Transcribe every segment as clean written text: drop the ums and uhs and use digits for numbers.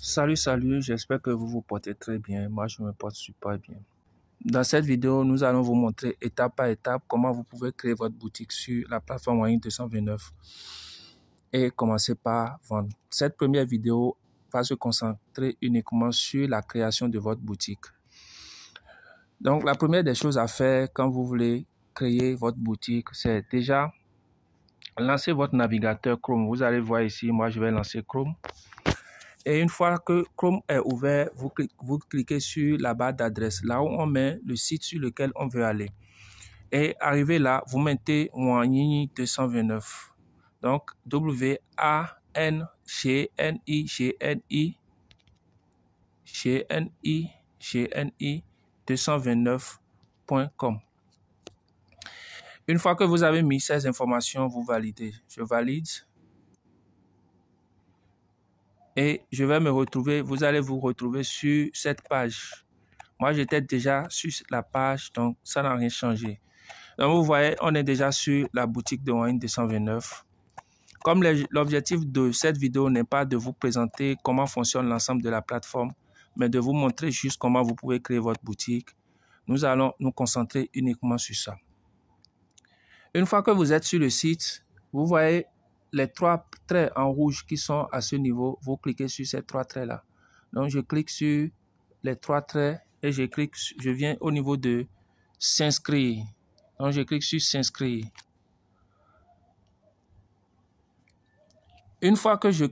Salut, j'espère que vous vous portez très bien. Moi, je me porte super bien. Dans cette vidéo, nous allons vous montrer étape par étape comment vous pouvez créer votre boutique sur la plateforme Wanyin 229 et commencer par vendre. Cette première vidéo va se concentrer uniquement sur la création de votre boutique. Donc, la première des choses à faire quand vous voulez créer votre boutique, c'est déjà lancer votre navigateur Chrome. Vous allez voir ici, moi, je vais lancer Chrome. Et une fois que Chrome est ouvert, vous cliquez sur la barre d'adresse, là où on met le site sur lequel on veut aller. Et arrivé là, vous mettez Wanyin 229. Donc, WANGNI 229.com. Une fois que vous avez mis ces informations, vous validez. Je valide. Et je vais me retrouver, vous allez vous retrouver sur cette page. Moi, j'étais déjà sur la page, donc ça n'a rien changé. Donc, vous voyez, on est déjà sur la boutique de Wanyin 229. Comme l'objectif de cette vidéo n'est pas de vous présenter comment fonctionne l'ensemble de la plateforme, mais de vous montrer juste comment vous pouvez créer votre boutique, nous allons nous concentrer uniquement sur ça. Une fois que vous êtes sur le site, vous voyez les trois traits en rouge qui sont à ce niveau. Vous cliquez sur ces trois traits-là. Donc, je clique sur les trois traits et je viens au niveau de s'inscrire. Donc, je clique sur s'inscrire. Une fois que j'ai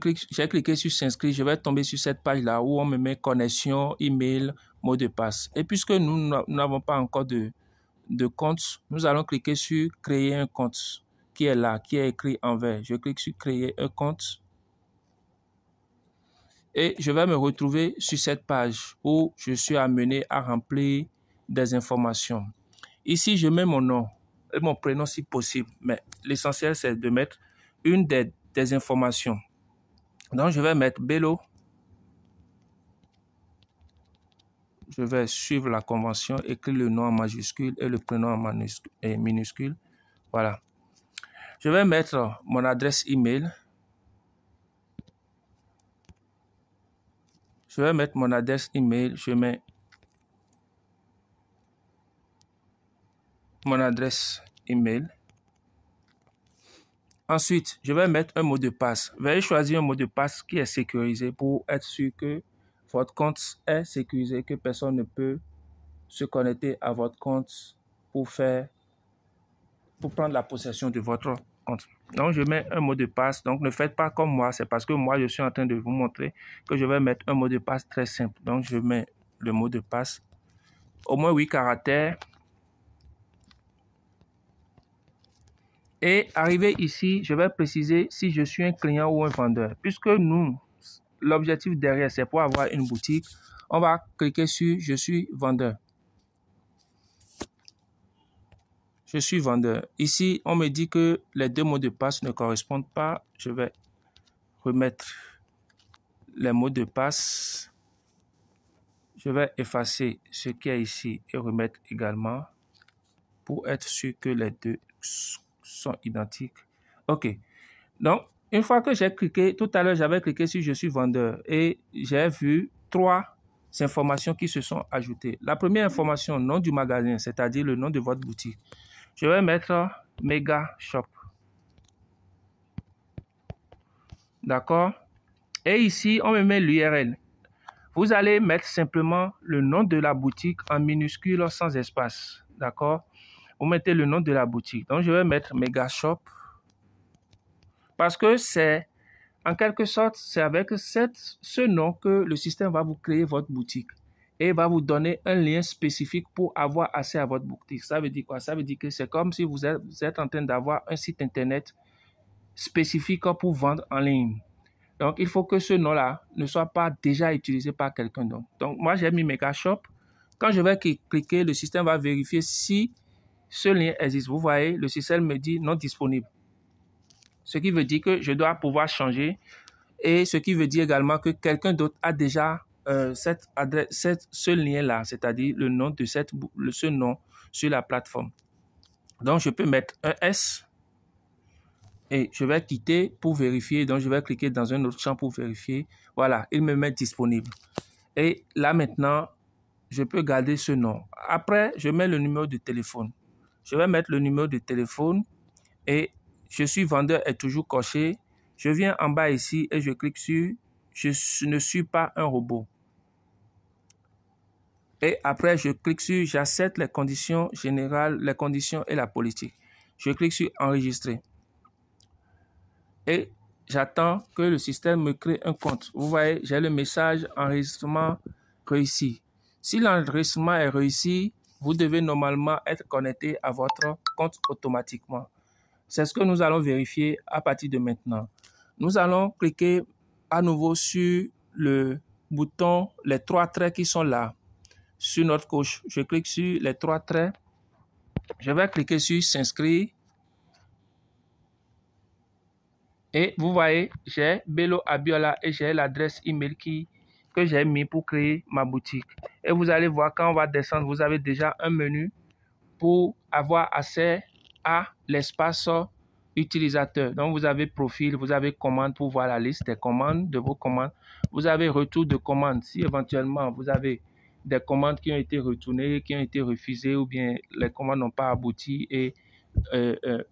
cliqué sur s'inscrire, je vais tomber sur cette page-là où on me met connexion, email, mot de passe. Et puisque nous n'avons pas encore de compte, nous allons cliquer sur créer un compte qui est là, qui est écrit en vert. Je clique sur créer un compte. Et je vais me retrouver sur cette page où je suis amené à remplir des informations. Ici, je mets mon nom et mon prénom si possible, mais l'essentiel, c'est de mettre une des informations. Donc, je vais mettre Bello. Je vais suivre la convention, écrire le nom en majuscule et le prénom en minuscule. Voilà. Je vais mettre mon adresse email. Je vais mettre mon adresse email. Je mets mon adresse email. Ensuite, je vais mettre un mot de passe. Veuillez choisir un mot de passe qui est sécurisé pour être sûr que votre compte est sécurisé, que personne ne peut se connecter à votre compte pour prendre la possession de votre compte. Donc, je mets un mot de passe. Donc, ne faites pas comme moi. C'est parce que moi, je suis en train de vous montrer que je vais mettre un mot de passe très simple. Donc, je mets le mot de passe. Au moins 8 caractères. Et arrivé ici, je vais préciser si je suis un client ou un vendeur. Puisque nous, l'objectif derrière, c'est pour avoir une boutique, on va cliquer sur « Je suis vendeur ». Je suis vendeur. Ici, on me dit que les deux mots de passe ne correspondent pas. Je vais remettre les mots de passe. Je vais effacer ce qui est ici et remettre également pour être sûr que les deux sont identiques. OK. Donc, une fois que j'ai cliqué, tout à l'heure, j'avais cliqué sur « Je suis vendeur » et j'ai vu trois informations qui se sont ajoutées. La première information, nom du magasin, c'est-à-dire le nom de votre boutique. Je vais mettre Mega Shop. D'accord? Et ici, on me met l'URL. Vous allez mettre simplement le nom de la boutique en minuscule sans espace. D'accord? Vous mettez le nom de la boutique. Donc, je vais mettre Mega Shop. Parce que c'est, en quelque sorte, c'est avec ce nom que le système va vous créer votre boutique. Et va vous donner un lien spécifique pour avoir accès à votre boutique. Ça veut dire quoi? Ça veut dire que c'est comme si vous êtes en train d'avoir un site internet spécifique pour vendre en ligne. Donc, il faut que ce nom-là ne soit pas déjà utilisé par quelqu'un d'autre. Donc, moi, j'ai mis Mega Shop. Quand je vais cliquer, le système va vérifier si ce lien existe. Vous voyez, le système me dit non disponible. Ce qui veut dire que je dois pouvoir changer. Et ce qui veut dire également que quelqu'un d'autre a déjà cette adresse, ce lien-là, c'est-à-dire le nom de ce nom sur la plateforme. Donc, je peux mettre un S et je vais quitter pour vérifier. Donc, je vais cliquer dans un autre champ pour vérifier. Voilà, il me met disponible. Et là maintenant, je peux garder ce nom. Après, je mets le numéro de téléphone. Je vais mettre le numéro de téléphone et je suis vendeur est toujours coché. Je viens en bas ici et je clique sur « Je ne suis pas un robot ». Et après, je clique sur « J'accepte les conditions générales, les conditions et la politique ». Je clique sur « Enregistrer ». Et j'attends que le système me crée un compte. Vous voyez, j'ai le message « Enregistrement réussi ». Si l'enregistrement est réussi, vous devez normalement être connecté à votre compte automatiquement. C'est ce que nous allons vérifier à partir de maintenant. Nous allons cliquer à nouveau sur le bouton, les 3 traits qui sont là, sur notre gauche. Je clique sur les 3 traits. Je vais cliquer sur s'inscrire. Et vous voyez, j'ai Bello Abiola et j'ai l'adresse email que j'ai mis pour créer ma boutique. Et vous allez voir, quand on va descendre, vous avez déjà un menu pour avoir accès à l'espace utilisateur. Donc, vous avez profil, vous avez commande pour voir la liste des commandes, de vos commandes. Vous avez retour de commandes. Si éventuellement, vous avez des commandes qui ont été retournées, qui ont été refusées ou bien les commandes n'ont pas abouti et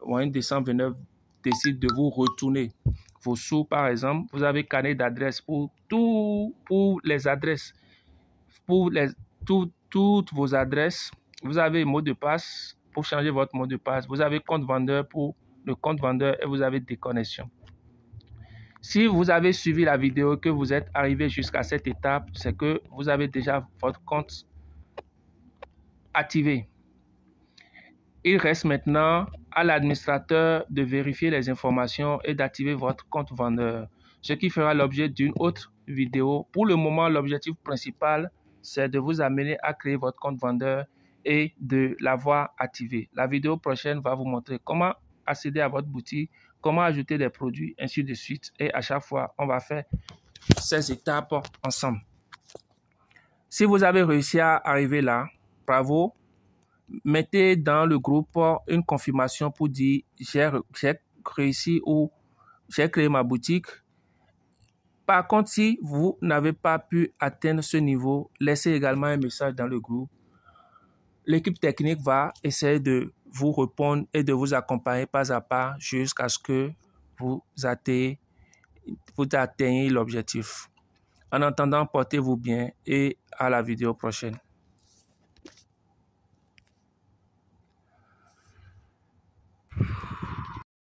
Moyen Décembre 29 décide de vous retourner vos sous, par exemple. Vous avez carnet d'adresses pour les adresses, toutes vos adresses. Vous avez mot de passe pour changer votre mot de passe. Vous avez compte vendeur pour le compte vendeur et vous avez déconnexion. Si vous avez suivi la vidéo, que vous êtes arrivé jusqu'à cette étape, c'est que vous avez déjà votre compte activé. Il reste maintenant à l'administrateur de vérifier les informations et d'activer votre compte vendeur, ce qui fera l'objet d'une autre vidéo. Pour le moment, l'objectif principal, c'est de vous amener à créer votre compte vendeur et de l'avoir activé. La vidéo prochaine va vous montrer comment accéder à votre boutique, comment ajouter des produits, ainsi de suite. Et à chaque fois, on va faire ces étapes ensemble. Si vous avez réussi à arriver là, bravo. Mettez dans le groupe une confirmation pour dire j'ai réussi ou j'ai créé ma boutique. Par contre, si vous n'avez pas pu atteindre ce niveau, laissez également un message dans le groupe. L'équipe technique va essayer de vous répondre et de vous accompagner pas à pas jusqu'à ce que vous atteignez l'objectif. En attendant, portez-vous bien et à la vidéo prochaine.